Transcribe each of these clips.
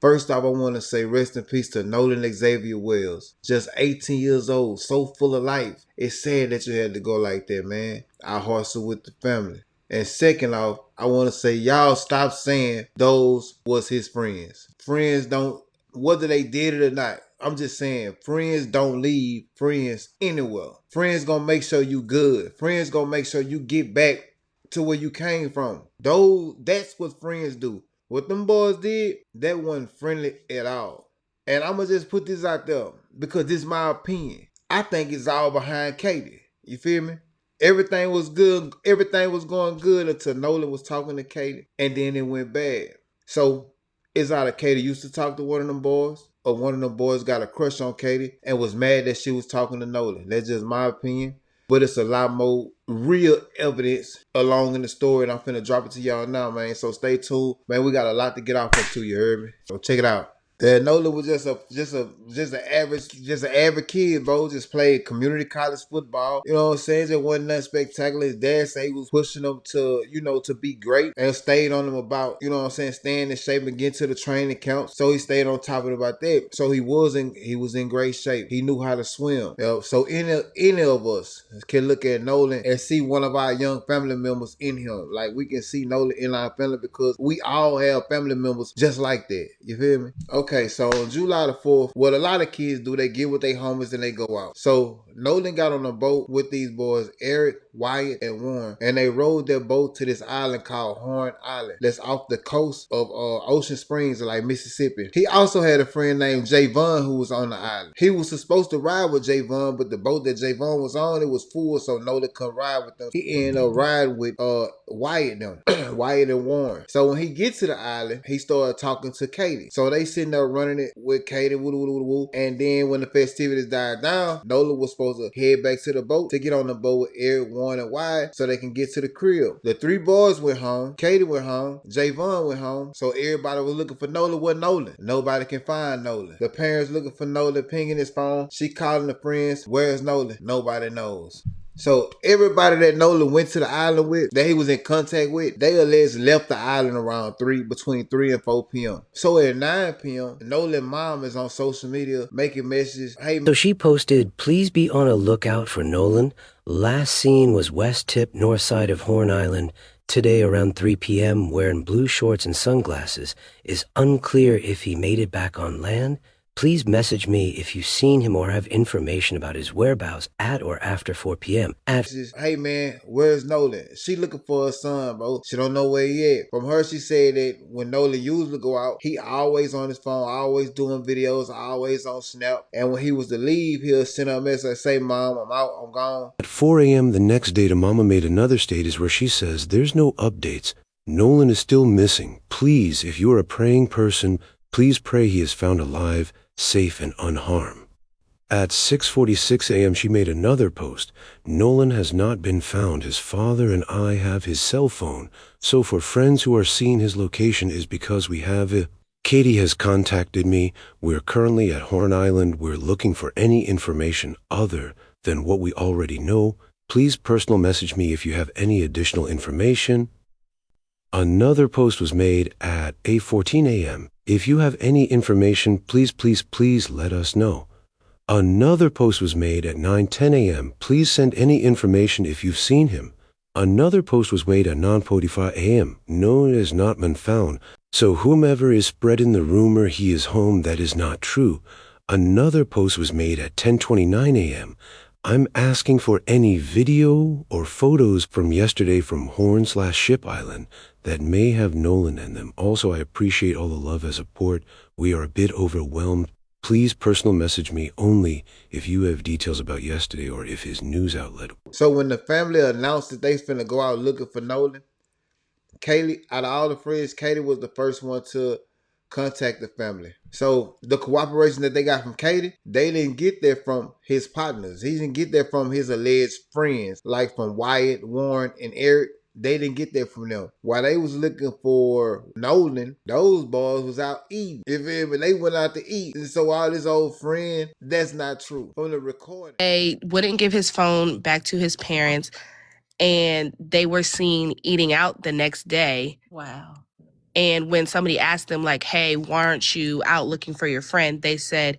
First off, I want to say rest in peace to Nolan Xavier Wells. Just 18 years old, so full of life. It's sad that you had to go like that, man. Our hearts are with the family. And second off, I want to say y'all stop saying those was his friends. Friends don't, whether they did it or not. I'm just saying, friends don't leave friends anywhere. Friends gonna make sure you good. Friends gonna make sure you get back to where you came from. That's what friends do. What them boys did, that wasn't friendly at all. And I'ma just put this out there because this is my opinion. I think it's all behind Katie. You feel me? Everything was good. Everything was going good until Nolan was talking to Katie, and then it went bad. So it's either Katie used to talk to one of them boys, or one of them boys got a crush on Katie and was mad that she was talking to Nolan. That's just my opinion. But it's a lot more real evidence along in the story, and I'm finna drop it to y'all now, man. So stay tuned, man. We got a lot to get off into. You heard me? So check it out. Yeah, Nolan was just an average kid, bro. Just played community college football. You know what I'm saying? Just wasn't nothing spectacular. His dad said he was pushing him to, to be great, and stayed on him about, staying in shape and getting to the training camp. So he stayed on top of it about that. So he was in great shape. He knew how to swim. So any of us can look at Nolan and see one of our young family members in him. Like we can see Nolan in our family because we all have family members just like that. You feel me? Okay, so on July the 4th, what a lot of kids do, they get with their homies and they go out. So Nolan got on a boat with these boys, Eric, Wyatt, and Warren, and they rode their boat to this island called Horn Island that's off the coast of Ocean Springs, like Mississippi. He also had a friend named Javon who was on the island. He was supposed to ride with Javon, but the boat that Javon was on, it was full, so Nolan couldn't ride with them. He ended up riding with Wyatt them, Wyatt and Warren. So when he gets to the island, he started talking to Katie. So they sitting there running it with Katie, and then when the festivities died down, Nolan was supposed to head back to the boat to get on the boat with Eric, Warren, and Wyatt so they can get to the crib. The three boys went home, Katie went home, Javon went home, so everybody was looking for Nolan. What Nolan? Nobody can find Nolan. The parents looking for Nolan, pinging his phone. She calling the friends, where's Nolan? Nobody knows. So everybody that Nolan went to the island with, that he was in contact with, they allegedly left the island around between 3 and 4 p.m. So at 9 p.m., Nolan's mom is on social media making messages. Hey, So she posted, "Please be on a lookout for Nolan. Last seen was west tip north side of Horn Island. Today around 3 p.m. wearing blue shorts and sunglasses. Is unclear if he made it back on land. Please message me if you've seen him or have information about his whereabouts at or after 4 p.m. Hey man, where's Nolan? She looking for her son, bro. She don't know where he at. From her, she said that when Nolan usually go out, he always on his phone, always doing videos, always on Snap. And when he was to leave, he'll send her a message, say, Mom, I'm out, I'm gone. At 4 a.m. the next day, to Mama made another status where she says, "There's no updates. Nolan is still missing. Please, if you're a praying person, please pray he is found alive, safe, and unharmed." At 6:46 a.m. she made another post. "Nolan has not been found. His father and I have his cell phone. So for friends who are seeing his location is because we have it. Katie has contacted me. We're currently at Horn Island. We're looking for any information other than what we already know. Please personal message me if you have any additional information." Another post was made at 8:14 a.m. "If you have any information, please let us know." Another post was made at 9:10 a.m. "Please send any information if you've seen him." Another post was made at 9:45 a.m. "Nolan has not been found. So whomever is spreading the rumor he is home, that is not true." Another post was made at 10:29 a.m. "I'm asking for any video or photos from yesterday from Horn/Ship Island that may have Nolan in them. Also, I appreciate all the love and support. We are a bit overwhelmed. Please personal message me only if you have details about yesterday or if his news outlet." So when the family announced that they finna go out looking for Nolan, Kaylee, out of all the friends, Katie was the first one to contact the family. So the cooperation that they got from Katie, they didn't get that from his partners. He didn't get that from his alleged friends, like from Wyatt, Warren, and Eric. They didn't get that from them. While they was looking for Nolan, those boys was out eating. You feel me? They went out to eat. And so all this old friend, that's not true. From the recording, they wouldn't give his phone back to his parents, and they were seen eating out the next day. Wow. And when somebody asked them, like, hey, why aren't you out looking for your friend? They said,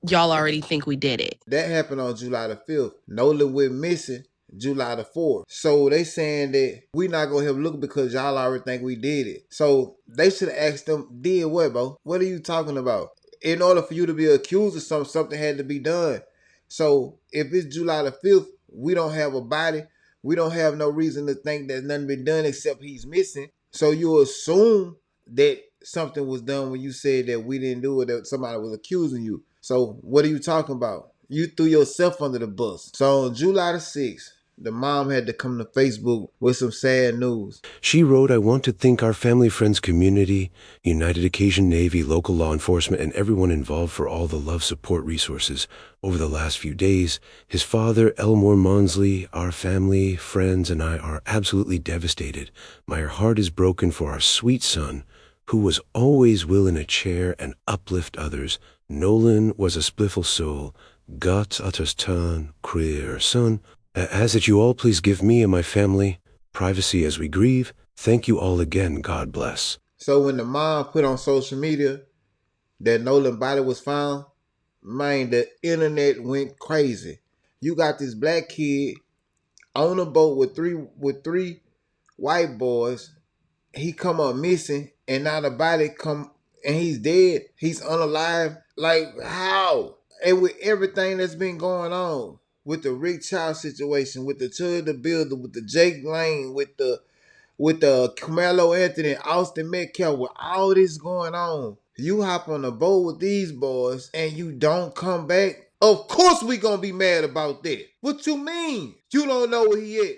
y'all already think we did it. That happened on July the 5th. Nolan went missing July the 4th. So they saying that we not gonna help look because y'all already think we did it. So they should have asked them, did what, bro? What are you talking about? In order for you to be accused of something had to be done. So if it's July the 5th, we don't have a body. We don't have no reason to think that nothing been done except he's missing. So you assume that something was done when you said that we didn't do it, that somebody was accusing you. So what are you talking about? You threw yourself under the bus. So on July the 6th, the mom had to come to Facebook with some sad news. She wrote, I want to thank our family, friends, community, United Occasion Navy, local law enforcement, and everyone involved for all the love, support, resources over the last few days. His father, Elmore Monsley, our family, friends, and I are absolutely devastated. My heart is broken for our sweet son, who was always willing to chair and uplift others. Nolan was a spliffle soul. Gott att oss turn, queer son. As that you all please give me and my family privacy as we grieve. Thank you all again. God bless. So when the mom put on social media that Nolan's body was found, man, the internet went crazy. You got this black kid on a boat with three white boys. He come up missing, and now the body come and he's dead. He's unalive. Like how? And with everything that's been going on, with the Rick Child situation, with the Chud the Builder, with the Jake Lane, with the Carmelo Anthony, Austin Metcalf, with all this going on, you hop on a boat with these boys and you don't come back. Of course we gonna be mad about that. What you mean? You don't know where he at.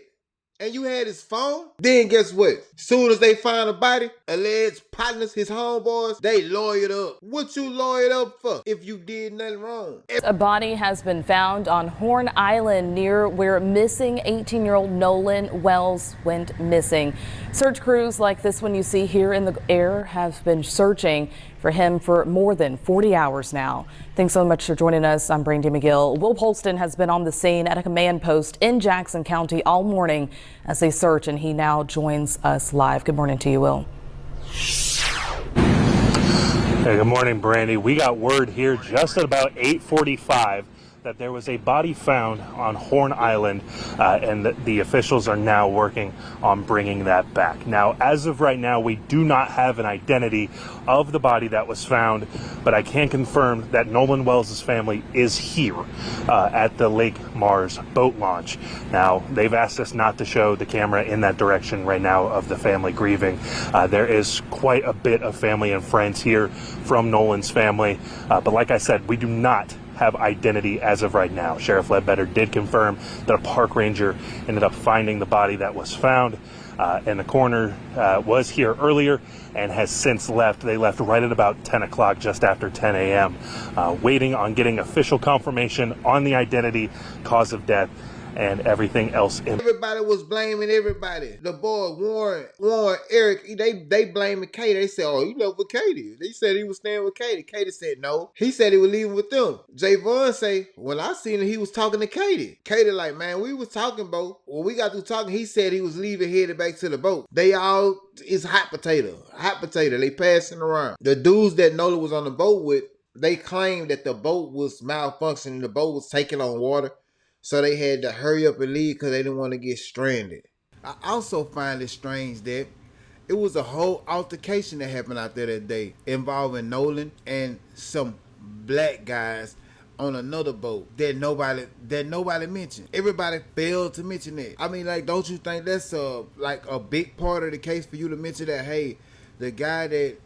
And you had his phone? Then guess what? Soon as they find a body, alleged partners, his homeboys, they lawyered up. What you lawyered up for if you did nothing wrong? A body has been found on Horn Island near where missing 18-year-old Nolan Wells went missing. Search crews like this one you see here in the air have been searching for him for more than 40 hours now. Thanks so much for joining us. I'm Brandy McGill. Will Polston has been on the scene at a command post in Jackson County all morning as they search, and he now joins us live. Good morning to you, Will. Hey, good morning, Brandy. We got word here just at about 8:45 that there was a body found on Horn Island, and the officials are now working on bringing that back. Now, as of right now, we do not have an identity of the body that was found, but I can confirm that Nolan Wells' family is here at the Lake Mars boat launch. Now, they've asked us not to show the camera in that direction right now of the family grieving. There is quite a bit of family and friends here from Nolan's family, but like I said, we do not have identity as of right now. Sheriff Ledbetter did confirm that a park ranger ended up finding the body that was found, and the coroner was here earlier and has since left. They left right at about 10 o'clock, just after 10 a.m., waiting on getting official confirmation on the identity, cause of death, and everything else. Everybody was blaming everybody. The boy Warren, Eric, they blaming Katie. They said, oh, you know with Katie. They said he was staying with Katie. Katie said no. He said he was leaving with them. Javon say, when I seen him, he was talking to Katie. Katie like, man, we was talking, bro. When we got through talking, he said he was leaving, headed back to the boat. They all is hot potato. They passing around. The dudes that Nolan was on the boat with, they claimed that the boat was malfunctioning. The boat was taking on water. So they had to hurry up and leave because they didn't want to get stranded. I also find it strange that it was a whole altercation that happened out there that day involving Nolan and some black guys on another boat that nobody mentioned. Everybody failed to mention that. I mean, like, don't you think that's like a big part of the case for you to mention that, hey, the guy that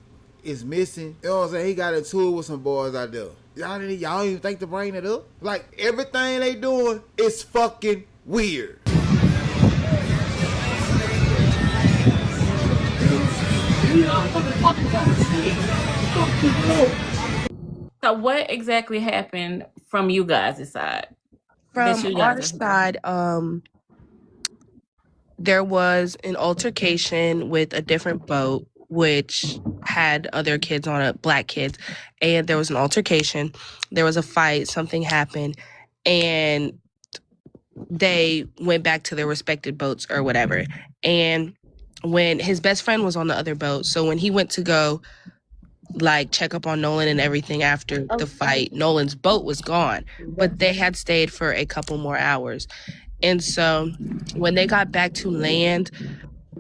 is missing, you know what I'm saying, he got a tour with some boys out there. Y'all didn't even think to bring it up? Like, everything they doing is fucking weird. So what exactly happened from you guys' side? From our side, there was an altercation with a different boat, which had other kids on it, black kids, and there was an altercation. There was a fight, something happened, and they went back to their respective boats or whatever. And when his best friend was on the other boat. So when he went to go like check up on Nolan and everything after the fight, Nolan's boat was gone, but they had stayed for a couple more hours. And so when they got back to land,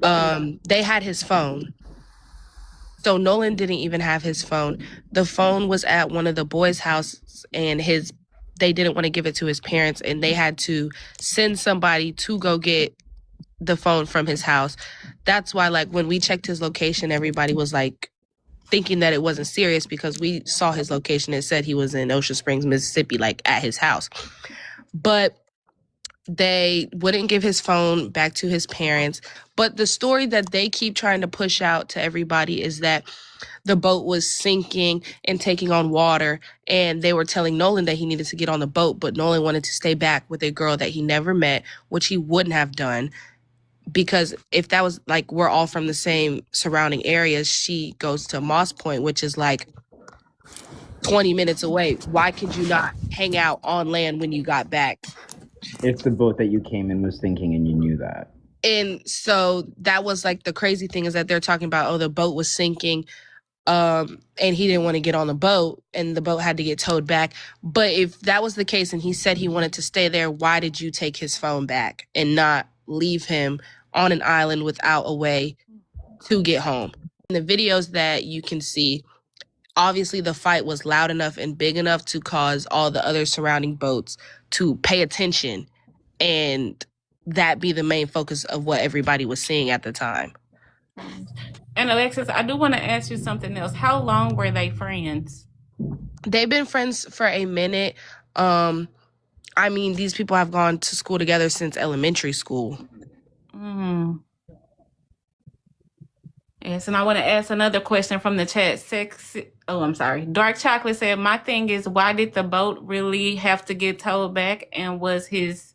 they had his phone. So Nolan didn't even have his phone. The phone was at one of the boys' houses, and they didn't want to give it to his parents, and they had to send somebody to go get the phone from his house. That's why, like, when we checked his location, everybody was like thinking that it wasn't serious because we saw his location. It said he was in Ocean Springs, Mississippi, like at his house. But they wouldn't give his phone back to his parents. But the story that they keep trying to push out to everybody is that the boat was sinking and taking on water, and they were telling Nolan that he needed to get on the boat, but Nolan wanted to stay back with a girl that he never met, which he wouldn't have done, because if that was like, we're all from the same surrounding areas, she goes to Moss Point, which is like 20 minutes away. Why could you not hang out on land when you got back? If the boat that you came in was sinking and you knew that. And so that was like the crazy thing, is that they're talking about, oh, the boat was sinking, and he didn't want to get on the boat, and the boat had to get towed back. But if that was the case and he said he wanted to stay there, why did you take his phone back and not leave him on an island without a way to get home? In the videos that you can see, obviously the fight was loud enough and big enough to cause all the other surrounding boats to pay attention, and that be the main focus of what everybody was seeing at the time. And Alexis, I do want to ask you something else. How long were they friends? They've been friends for a minute. I mean, these people have gone to school together since elementary school. Yes, and I want to ask another question from the chat. I'm sorry. Dark Chocolate said, my thing is, why did the boat really have to get towed back, and was his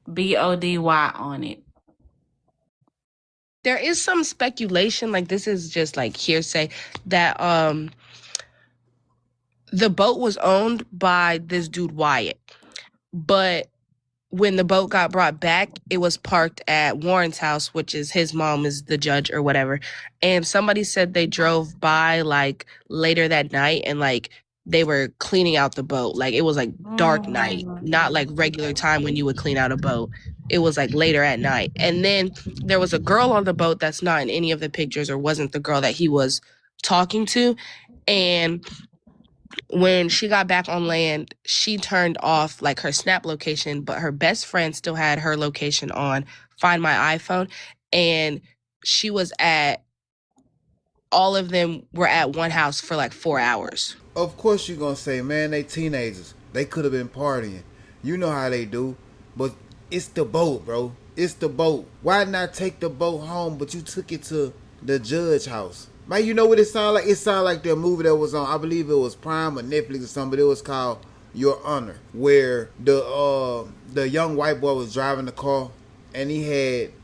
BODY on it? There is some speculation, like this is just like hearsay, that the boat was owned by this dude Wyatt, but when the boat got brought back, it was parked at Warren's house, which is his mom is the judge or whatever. And somebody said they drove by like later that night, and like they were cleaning out the boat. Like it was like dark night, not like regular time when you would clean out a boat. It was like later at night. And then there was a girl on the boat that's not in any of the pictures, or wasn't the girl that he was talking to. And when she got back on land, she turned off like her Snap location, but her best friend still had her location on Find My iPhone. And she was all of them were at one house for like 4 hours. Of course you're going to say, man, they teenagers. They could have been partying. You know how they do. But it's the boat, bro. It's the boat. Why not take the boat home, but you took it to the judge house? Man, you know what it sound like? It sound like the movie that was on, I believe it was Prime or Netflix or something, but it was called Your Honor, where the young white boy was driving the car, and he hit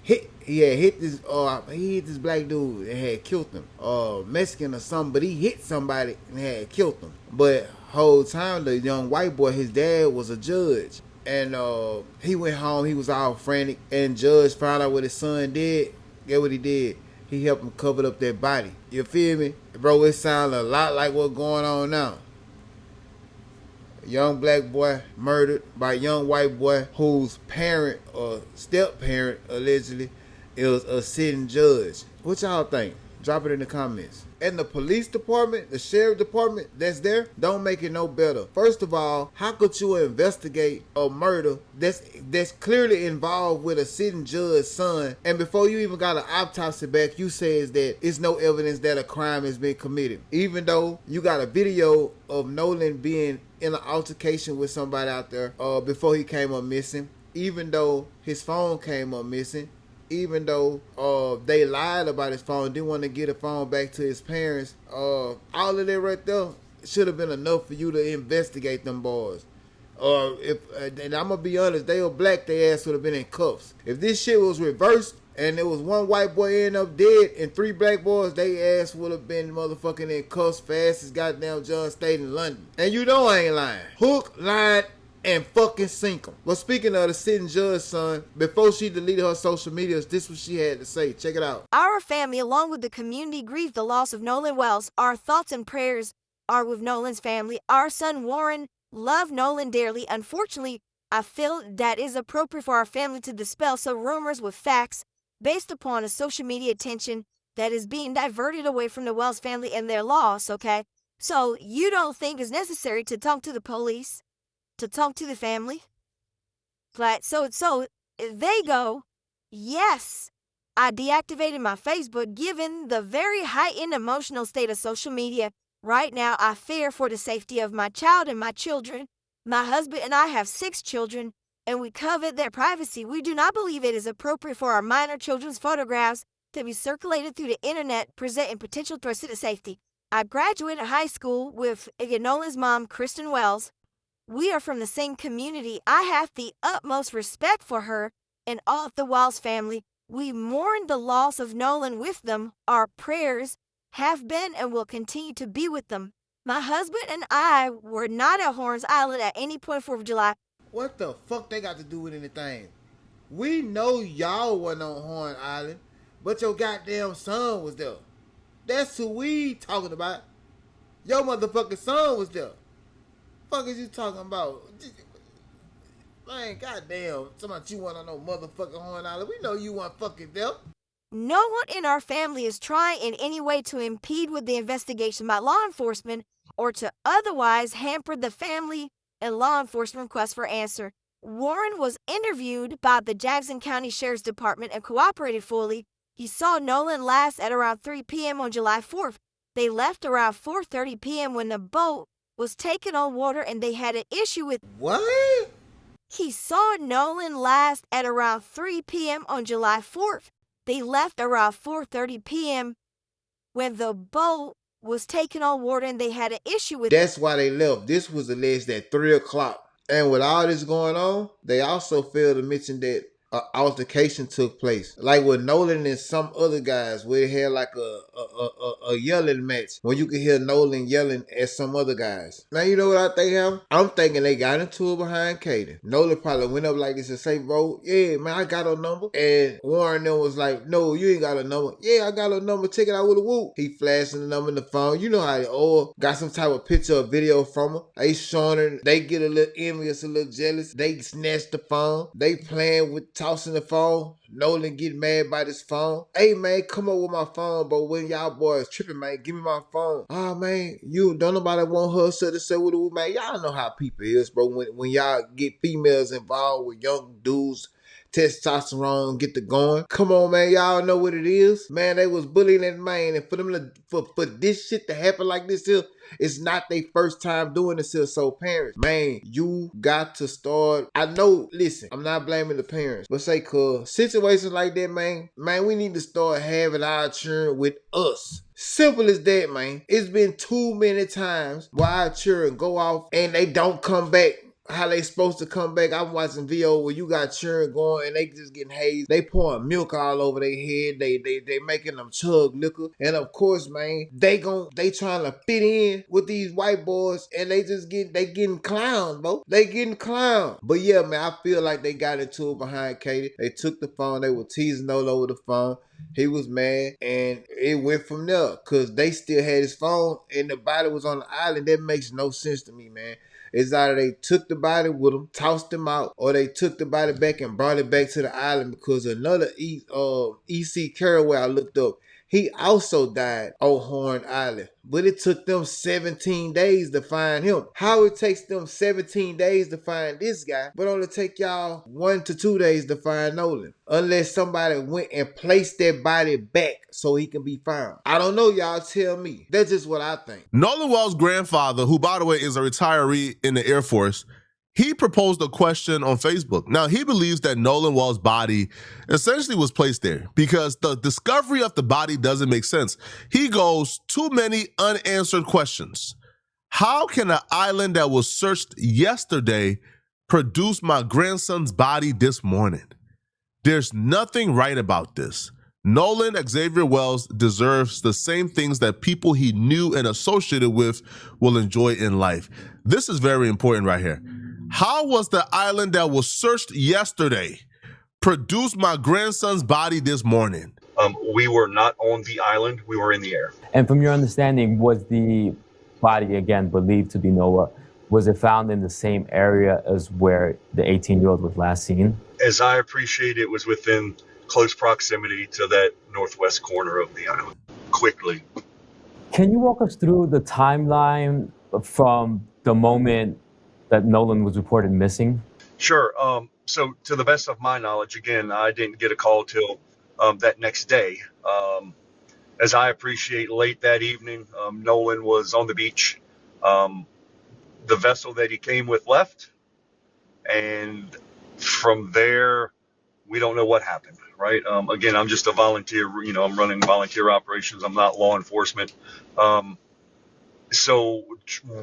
this black dude and had killed him. Mexican or something, but he hit somebody and had killed him. But whole time the young white boy, his dad was a judge. And he went home, he was all frantic, and judge found out what his son did. Get what he did? He helped him cover up that body. You feel me? Bro, it sounds a lot like what's going on now. A young black boy murdered by a young white boy whose parent or step-parent, allegedly, is a sitting judge. What y'all think? Drop it in the comments. And the police department, the sheriff department that's there, don't make it no better. First of all, how could you investigate a murder that's clearly involved with a sitting judge's son, and before you even got an autopsy back, you says that it's no evidence that a crime has been committed, even though you got a video of Nolan being in an altercation with somebody out there before he came up missing, even though his phone came up missing, even though they lied about his phone, didn't want to get a phone back to his parents. All of that right there should have been enough for you to investigate them boys. And I'm gonna be honest, they were black, their ass would have been in cuffs. If this shit was reversed and there was one white boy end up dead and 3 black boys, they ass would have been motherfucking in cuffs fast as goddamn John State in London. And you know I ain't lying. Hook, line, and fucking sink them. But speaking of the sitting judge, son, before she deleted her social medias, this is what she had to say. Check it out. Our family, along with the community, grieved the loss of Nolan Wells. Our thoughts and prayers are with Nolan's family. Our son Warren loved Nolan dearly. Unfortunately, I feel that it is appropriate for our family to dispel some rumors with facts based upon a social media attention that is being diverted away from the Wells family and their loss, okay? So you don't think it's necessary to talk to the police, to talk to the family? But so they go, yes, I deactivated my Facebook given the very heightened emotional state of social media. Right now, I fear for the safety of my child and my children. My husband and I have 6 children, and we covet their privacy. We do not believe it is appropriate for our minor children's photographs to be circulated through the internet, presenting potential threats to the safety. I graduated high school with Nolan's mom, Kristen Wells. We are from the same community. I have the utmost respect for her and all of the Wells family. We mourn the loss of Nolan with them. Our prayers have been and will continue to be with them. My husband and I were not at Horns Island at any point 4th of July. What the fuck they got to do with anything? We know y'all wasn't on Horn Island, but your goddamn son was there. That's who we talking about. Your motherfucking son was there. Fuck is you talking about? Man, goddamn. Somebody you want on no motherfucking Horn Island. We know you want fucking there. No one in our family is trying in any way to impede with the investigation by law enforcement or to otherwise hamper the family and law enforcement request for answer. Warren was interviewed by the Jackson County Sheriff's Department and cooperated fully. He saw Nolan last at around 3 p.m. on July 4th. They left around 4:30 p.m. when the boat was taken on water and they had an issue with... What? He saw Nolan last at around 3 p.m. on July 4th. They left around 4:30 p.m. when the boat was taken on water and they had an issue with... That's why they left. This was alleged at 3 o'clock. And with all this going on, they also failed to mention that an altercation took place. Like with Nolan and some other guys, where they had like a yelling match, when you could hear Nolan yelling at some other guys. Now you know what I think happened? I'm thinking they got into it behind Kaden. Nolan probably went up like this and say, bro, yeah, man, I got a number. And Warren then was like, no, you ain't got a number. Yeah, I got a number. Check it out with a whoop. He flashing the number in the phone. You know how they all got some type of picture or video from her. They showing her. They get a little envious, a little jealous. They snatch the phone. They playing with tossing the phone. Nolan get mad by this phone. Hey man, come up with my phone, but when y'all boys tripping, man, give me my phone. Oh man, you don't nobody want her to say with it, man. Y'all know how people is, bro. When y'all get females involved with young dudes, testosterone get to going. Come on, man, y'all know what it is. Man, they was bullying that man, and for them to, for this shit to happen like this here, it's not their first time doing this here. So parents, man, you got to start. I know, listen, I'm not blaming the parents, but say, cuz situations like that, man, we need to start having our children with us. Simple as that, man. It's been too many times where our children go off and they don't come back how they supposed to come back. I'm watching video where you got children going and they just getting hazed. They pouring milk all over their head. They making them chug liquor. And of course, man, they trying to fit in with these white boys and they getting clowned, bro. They getting clowned. But yeah, man, I feel like they got into it behind Katie. They took the phone. They were teasing all over the phone. He was mad and it went from there because they still had his phone and the body was on the island. That makes no sense to me, man. It's either they took the body with them, tossed them out, or they took the body back and brought it back to the island because another E.C. Carraway I looked up, he also died on Horn Island. But it took them 17 days to find him. How it takes them 17 days to find this guy, but only take y'all 1 to 2 days to find Nolan. Unless somebody went and placed that body back so he can be found. I don't know, y'all tell me. That's just what I think. Nolan Wells' grandfather, who by the way is a retiree in the Air Force, he proposed a question on Facebook. Now, he believes that Nolan Wells' body essentially was placed there because the discovery of the body doesn't make sense. He goes, too many unanswered questions. How can an island that was searched yesterday produce my grandson's body this morning? There's nothing right about this. Nolan Xavier Wells deserves the same things that people he knew and associated with will enjoy in life. This is very important right here. How was the island that was searched yesterday produce my grandson's body this morning? We were not on the island. We were in the air. And from your understanding, was the body, again, believed to be Noah, was it found in the same area as where the 18-year-old was last seen? As I appreciate it, was within close proximity to that northwest corner of the island. Quickly. Can you walk us through the timeline from the moment that Nolan was reported missing? Sure. So to the best of my knowledge, again, I didn't get a call till that next day. As I appreciate, late that evening, Nolan was on the beach. The vessel that he came with left. And from there, we don't know what happened, right? Again, I'm just a volunteer, I'm running volunteer operations. I'm not law enforcement. So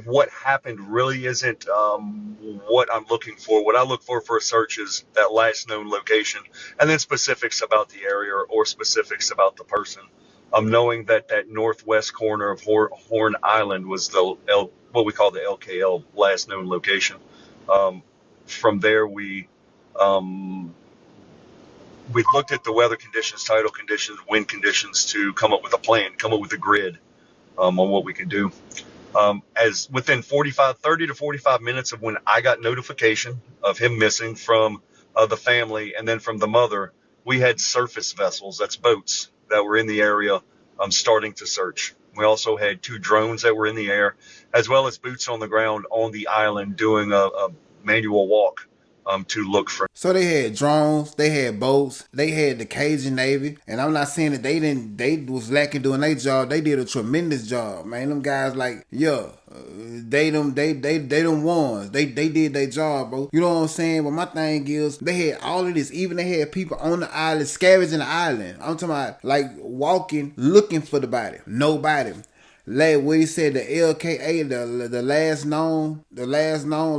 what happened really isn't what I'm looking for. What I look for a search is that last known location, and then specifics about the area or specifics about the person. Knowing that northwest corner of Horn Island was what we call the LKL, last known location. From there, we looked at the weather conditions, tidal conditions, wind conditions to come up with a plan, come up with a grid on what we could do. As within 30 to 45 minutes of when I got notification of him missing from the family and then from the mother, we had surface vessels, that's boats, that were in the area starting to search. We also had 2 drones that were in the air, as well as boots on the ground on the island doing a manual walk to look for. So they had drones, they had boats, they had the Cajun Navy, and I'm not saying that they was lacking doing their job. They did a tremendous job, man. Them guys they them ones. They did their job, bro. You know what I'm saying? But my thing is, they had all of this. Even they had people on the island scavenging the island. I'm talking about like walking, looking for the body. Nobody. Like what he said, the LKA, the last known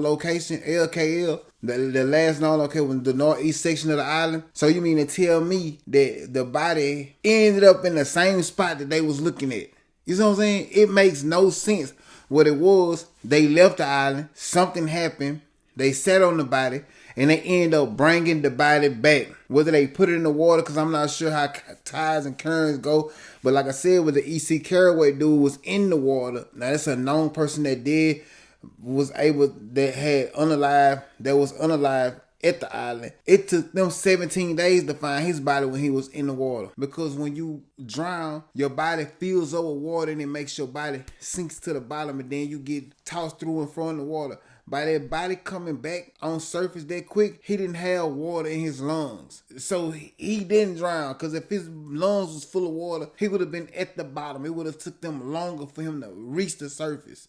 location, LKL, the last known location was the northeast section of the island. So you mean to tell me that the body ended up in the same spot that they was looking at? You know what I'm saying? It makes no sense. What it was, they left the island, something happened, they sat on the body, and they end up bringing the body back. Whether they put it in the water, because I'm not sure how tides and currents go. But like I said, with the E.C. Carraway dude was in the water. Now, that's a known person that was unalive at the island. It took them 17 days to find his body when he was in the water. Because when you drown, your body fills over water and it makes your body sinks to the bottom, and then you get tossed through and from the water. By that body coming back on surface that quick, he didn't have water in his lungs. So he didn't drown, because if his lungs was full of water, he would have been at the bottom. It would have took them longer for him to reach the surface.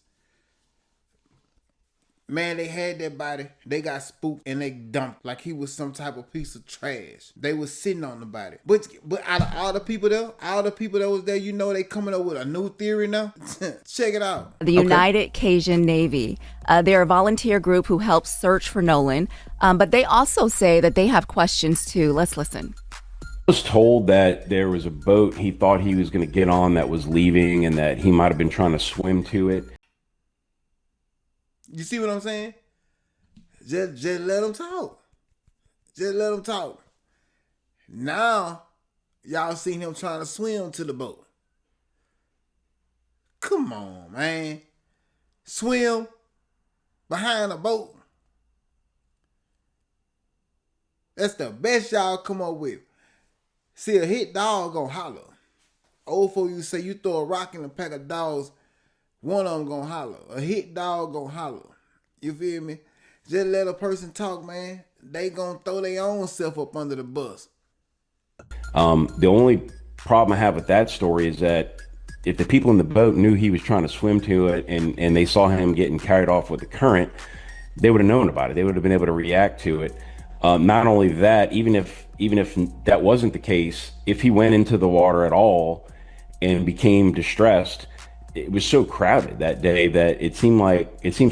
Man, they had that body. They got spooked and they dumped like he was some type of piece of trash. They was sitting on the body. But out of all the people that was there, they coming up with a new theory now. Check it out. The United Cajun Navy. They're a volunteer group who helps search for Nolan. But they also say that they have questions too. Let's listen. I was told that there was a boat he thought he was going to get on that was leaving, and that he might have been trying to swim to it. You see what I'm saying? Just let them talk. Just let them talk. Now, y'all seen him trying to swim to the boat. Come on, man. Swim behind a boat. That's the best y'all come up with. See, a hit dog gonna holler. Old folks you say you throw a rock in a pack of dogs, one of them gonna holler. A hit dog gonna holler. You feel me? Just let a person talk, man. They gonna throw their own self up under the bus. The only problem I have with that story is that if the people in the boat knew he was trying to swim to it and they saw him getting carried off with the current, they would have known about it. They would have been able to react to it. Not only that, even if that wasn't the case, if he went into the water at all and became distressed, it was so crowded that day that it seems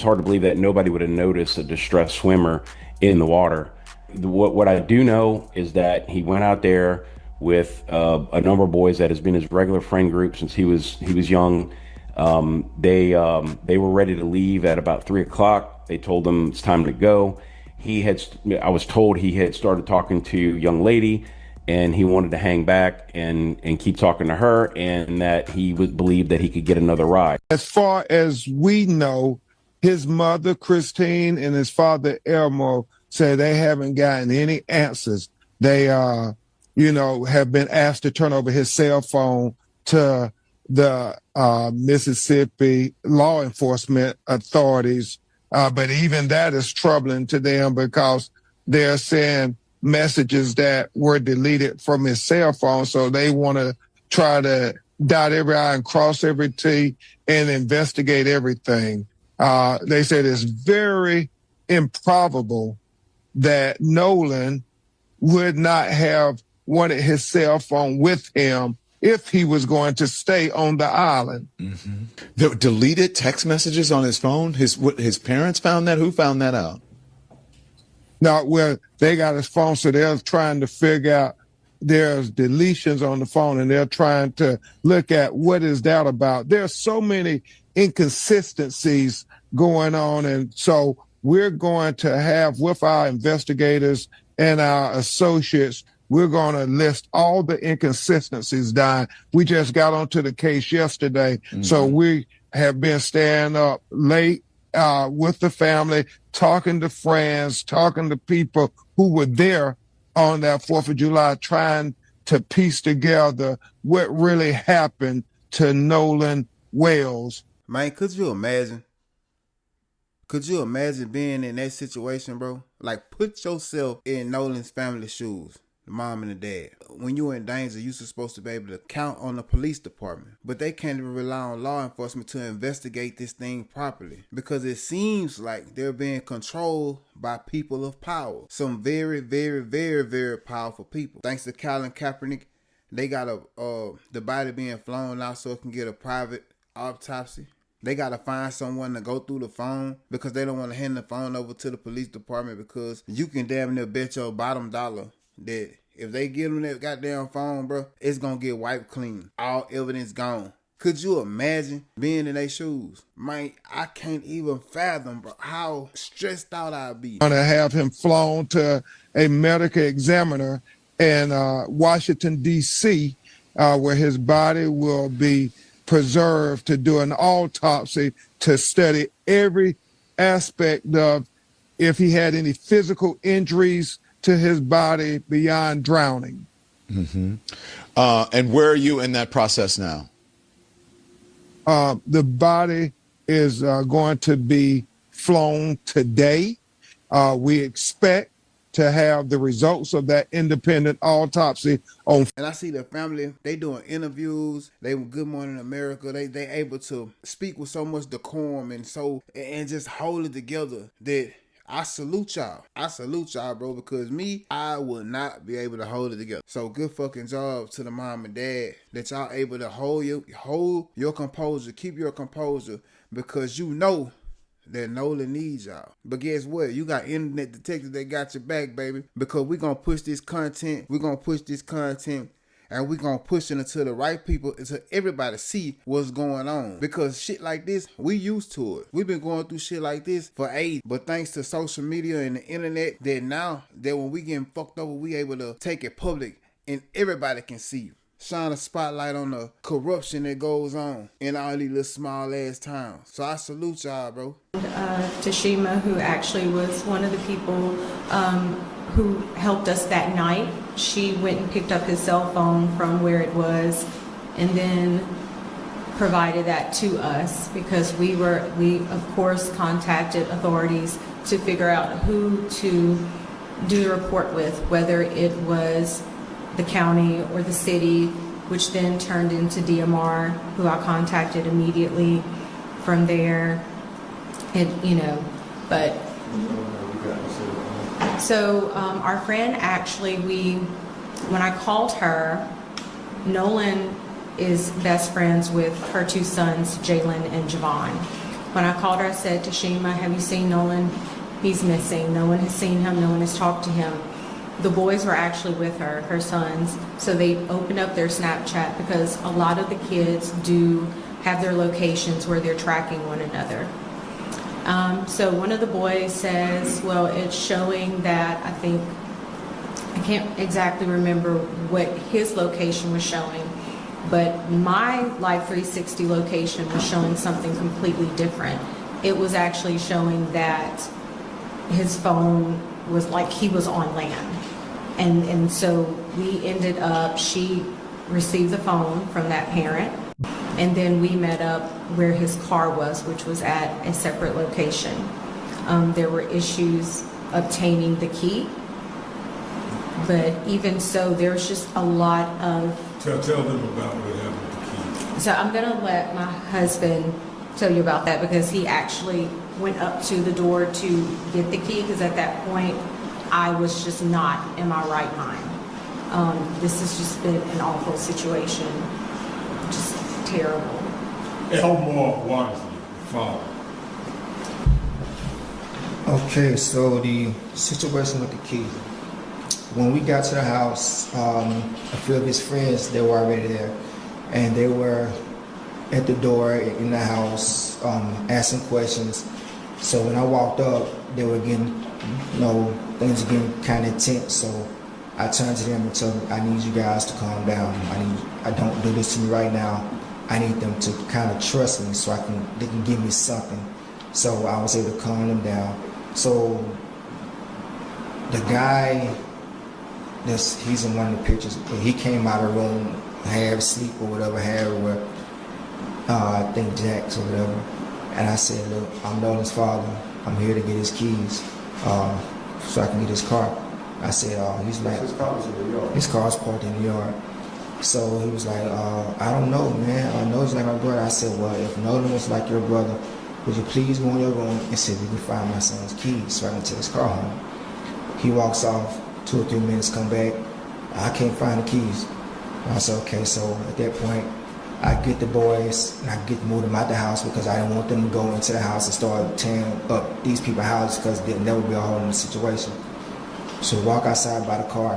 hard to believe that nobody would have noticed a distressed swimmer in the water. What I do know is that he went out there with a number of boys that has been his regular friend group since he was young. They were ready to leave at about 3 o'clock. stop. They told him it's time to go. I was told he had started talking to a young lady, and he wanted to hang back and keep talking to her, and that he would believe that he could get another ride. As far as we know, his mother, Christine, and his father, Elmo, say they haven't gotten any answers. They, have been asked to turn over his cell phone to the Mississippi law enforcement authorities. But even that is troubling to them because they're saying messages that were deleted from his cell phone. So they want to try to dot every I and cross every T and investigate everything. They said it's very improbable that Nolan would not have wanted his cell phone with him if he was going to stay on the island. Mm-hmm. The deleted text messages on his phone, his parents found that? Who found that out? No, well, they got his phone, so they're trying to figure out there's deletions on the phone, and they're trying to look at what is that about. There's so many inconsistencies going on, and so we're going to have, with our investigators and our associates, we're going to list all the inconsistencies down. We just got onto the case yesterday, so we have been staying up late with the family, talking to friends, talking to people who were there on that 4th of July, trying to piece together what really happened to Nolan Wells. Man, could you imagine? Could you imagine being in that situation, bro? Like, put yourself in Nolan's family shoes, the mom and the dad. When you're in danger, you're supposed to be able to count on the police department. But they can't even rely on law enforcement to investigate this thing properly. Because it seems like they're being controlled by people of power. Some very, very, very, very powerful people. Thanks to Colin Kaepernick, they got the body being flown out so it can get a private autopsy. They got to find someone to go through the phone because they don't want to hand the phone over to the police department, because you can damn near bet your bottom dollar that if they give them that goddamn phone, bro, it's going to get wiped clean. All evidence gone. Could you imagine being in their shoes? Man, I can't even fathom, bro, how stressed out I'd be. Going to have him flown to a medical examiner in Washington, D.C., where his body will be preserved to do an autopsy to study every aspect of if he had any physical injuries to his body beyond drowning. Mm-hmm. And where are you in that process now? The body is going to be flown today. We expect to have the results of that independent autopsy on. And I see the family, they doing interviews. They were Good Morning America. They able to speak with so much decorum and just hold it together that I salute y'all. I salute y'all, bro, because I would not be able to hold it together. So good fucking job to the mom and dad that y'all able to hold your composure, keep your composure, because you know that Nolan needs y'all. But guess what? You got internet detectives that got your back, baby, because we're going to push this content. We're going to push this content. And we're going to push it into the right people, until everybody see what's going on. Because shit like this, we used to it. We've been going through shit like this for ages. But thanks to social media and the internet, that now that when we getting fucked over, we able to take it public and everybody can see you. Shine a spotlight on the corruption that goes on in all these little small ass towns. So I salute y'all, bro. Tashima, who actually was one of the people who helped us that night, she went and picked up his cell phone from where it was and then provided that to us, because we of course contacted authorities to figure out who to do the report with, whether it was the county or the city, which then turned into DMR, who I contacted immediately from there. But so our friend actually, when I called her, Nolan is best friends with her two sons, Jalen and Javon. When I called her, I said, Tashima, have you seen Nolan? He's missing. No one has seen him. No one has talked to him. The boys were actually with her sons. So they opened up their Snapchat, because a lot of the kids do have their locations where they're tracking one another. So one of the boys says, well, it's showing that, I can't exactly remember what his location was showing, but my Live 360 location was showing something completely different. It was actually showing that his phone was like he was on land. And so we ended up, she received the phone from that parent, and then we met up where his car was, which was at a separate location. There were issues obtaining the key, but even so, there's just a lot of... Tell them about what happened with the key. So I'm gonna let my husband tell you about that, because he actually went up to the door to get the key, because at that point, I was just not in my right mind. This has just been an awful situation, just terrible. Elmore Watson, father. Okay, so the situation with the key. When we got to the house, a few of his friends, they were already there, and they were at the door in the house asking questions. So when I walked up, they were getting, things were getting kind of intense. So I turned to them and told them, I need you guys to calm down. I don't do this to me right now. I need them to kind of trust me so they can give me something. So I was able to calm them down. So the guy, he's in one of the pictures, he came out of the room, half asleep or whatever, I think Jack's or whatever. And I said, look, I'm Nolan's father. I'm here to get his keys so I can get his car. I said, he's like, his car's in the yard. His car's parked in the yard. So he was like, I don't know, man. I know he's like my brother. I said, well, if Nolan was like your brother, would you please go in your room and see if you can find my son's keys so I can take his car home? He walks off, 2 or 3 minutes, come back. I can't find the keys. I said, okay, so at that point, I get the boys and I get to move them out the house because I didn't want them to go into the house and start tearing up these people's houses because there'll never be a hole in the situation. So we walk outside by the car.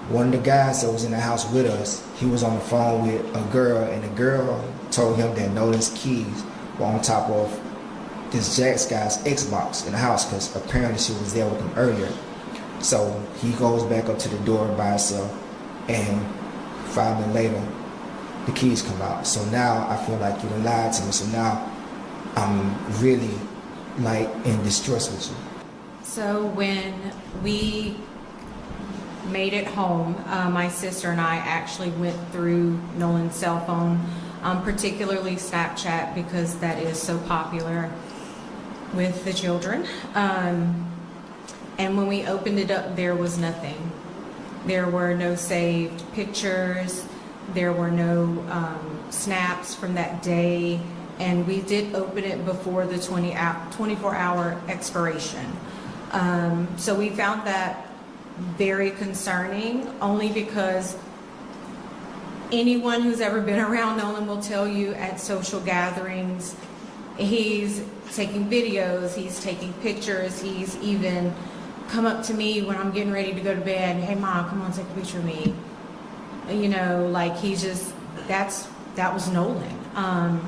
One of the guys that was in the house with us, he was on the phone with a girl, and the girl told him that Nolan's keys were on top of this Jack's guy's Xbox in the house because apparently she was there with him earlier. So he goes back up to the door by himself, and 5 minutes later, the keys come out. So now I feel like you done lied to me. So now I'm really in distress with you. So when we made it home, my sister and I actually went through Nolan's cell phone, particularly Snapchat, because that is so popular with the children. And when we opened it up, there was nothing. There were no saved pictures. There were no snaps from that day. And we did open it before the 24-hour expiration. So we found that very concerning, only because anyone who's ever been around Nolan will tell you at social gatherings, he's taking videos, he's taking pictures, he's even come up to me when I'm getting ready to go to bed, hey mom, come on, take a picture of me. He's just, that was Nolan.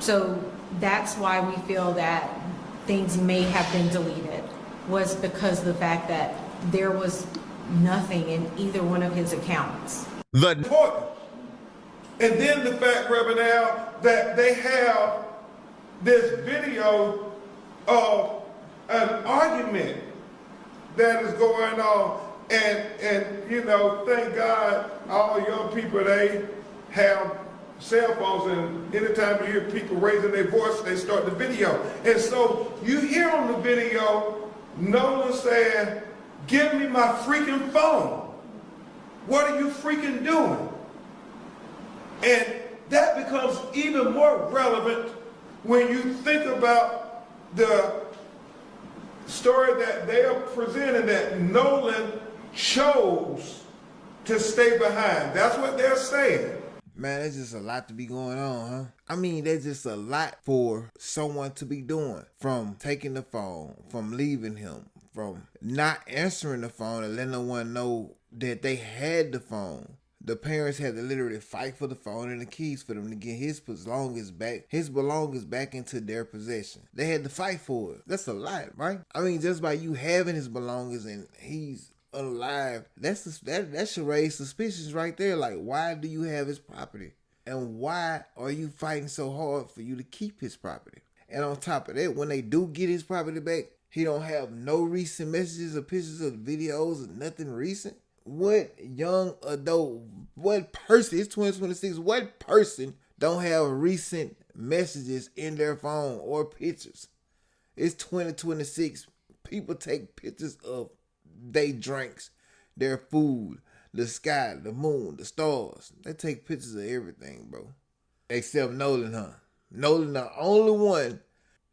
So that's why we feel that things may have been deleted, was because of the fact that there was nothing in either one of his accounts. And then the fact, Reverend Al, that they have this video of an argument that is going on. And thank God all young people, they have cell phones, and anytime you hear people raising their voice, they start the video. And so you hear on the video, Nolan saying, give me my freaking phone. What are you freaking doing? And that becomes even more relevant when you think about the story that they are presenting, that Nolan chose to stay behind. That's what they're saying. Man, there's just a lot to be going on, huh? I mean, there's just a lot for someone to be doing. From taking the phone, from leaving him, from not answering the phone and letting no one know that they had the phone. The parents had to literally fight for the phone and the keys for them to get his belongings back into their possession. They had to fight for it. That's a lot, right? I mean, just by you having his belongings and he's alive, that should raise suspicions right there. Like, why do you have his property? And why are you fighting so hard for you to keep his property? And on top of that, when they do get his property back, he don't have no recent messages or pictures or videos or nothing recent. What young adult, what person, it's 2026, what person don't have recent messages in their phone or pictures? It's 2026. People take pictures of their drinks, their food, the sky, the moon, the stars. They take pictures of everything, bro. Except Nolan, huh? Nolan the only one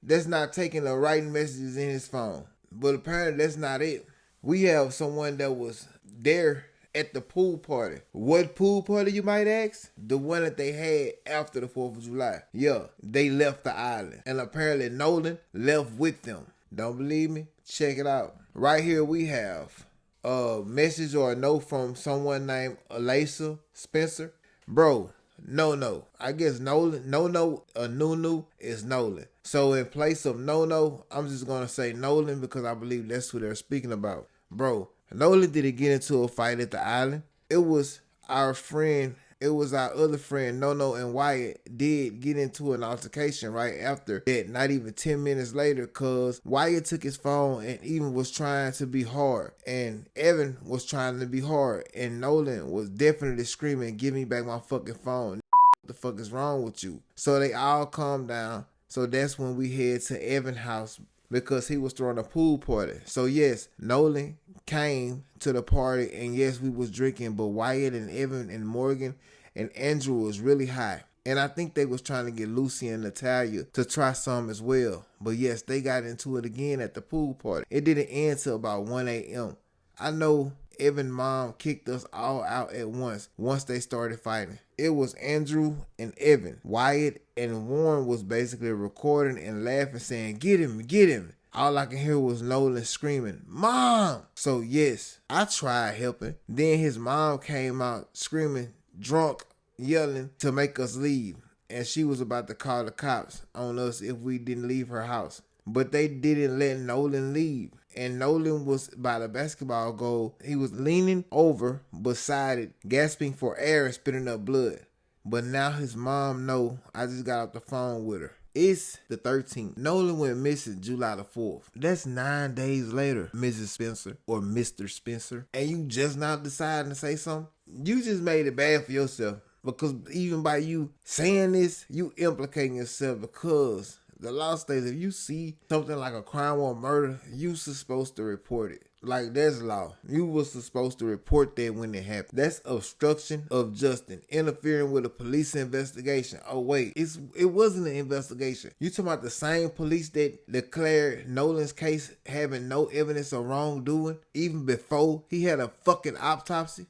that's not taking the right messages in his phone. But apparently that's not it. We have someone that was there at the pool party. What pool party, you might ask? The one that they had after the 4th of July. Yeah, they left the island. And apparently Nolan left with them. Don't believe me? Check it out. Right here we have a message or a note from someone named Alisa Spencer. Bro, no. I guess Nolan, Nunu is Nolan. So in place of No, I'm just going to say Nolan because I believe that's who they're speaking about. Bro, Nolan didn't get into a fight at the island. It was our other friend, Nono and Wyatt did get into an altercation right after that, not even 10 minutes later, cause Wyatt took his phone and even was trying to be hard. And Evan was trying to be hard. And Nolan was definitely screaming, "Give me back my fucking phone. What the fuck is wrong with you?" So they all calmed down. So that's when we head to Evan's house because he was throwing a pool party. So yes, Nolan came to the party and yes, we was drinking, but Wyatt and Evan and Morgan and Andrew was really high. And I think they was trying to get Lucy and Natalia to try some as well. But yes, they got into it again at the pool party. It didn't end till about 1 a.m. I know Evan's mom kicked us all out at once they started fighting. It was Andrew and Evan. Wyatt and Warren was basically recording and laughing, saying, "Get him, get him." All I can hear was Nolan screaming, "Mom!" So yes, I tried helping. Then his mom came out screaming, drunk, yelling to make us leave. And she was about to call the cops on us if we didn't leave her house. But they didn't let Nolan leave. And Nolan was by the basketball goal. He was leaning over beside it, gasping for air and spitting up blood. But now his mom know. I just got off the phone with her. It's the 13th. Nolan went missing July the 4th. That's 9 days later, Mrs. Spencer or Mr. Spencer. And you just now deciding to say something? You just made it bad for yourself. Because even by you saying this, you implicating yourself because the law states if you see something like a crime or murder, you supposed to report it. Like, that's law. You was supposed to report that when it happened. That's obstruction of justice, interfering with a police investigation. Oh wait, it wasn't an investigation. You talking about the same police that declared Nolan's case having no evidence of wrongdoing even before he had a fucking autopsy?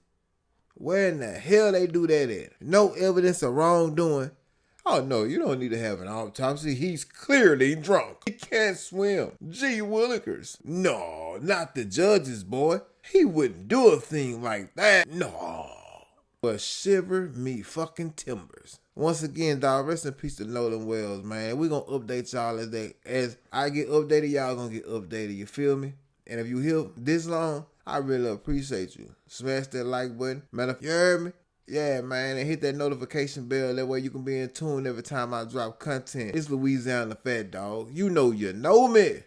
Where in the hell they do that at? No evidence of wrongdoing. Oh no, you don't need to have an autopsy. He's clearly drunk. He can't swim. Gee willikers. No, not the judge's boy. He wouldn't do a thing like that. No. But shiver me fucking timbers. Once again, dog, rest in peace to Nolan Wells, man. We gonna update y'all as I get updated, y'all gonna get updated. You feel me? And if you here this long, I really appreciate you. Smash that like button. Matter of, you heard me? Yeah, man, and hit that notification bell. That way you can be in tune every time I drop content. It's Louisianafat, dog. You know me.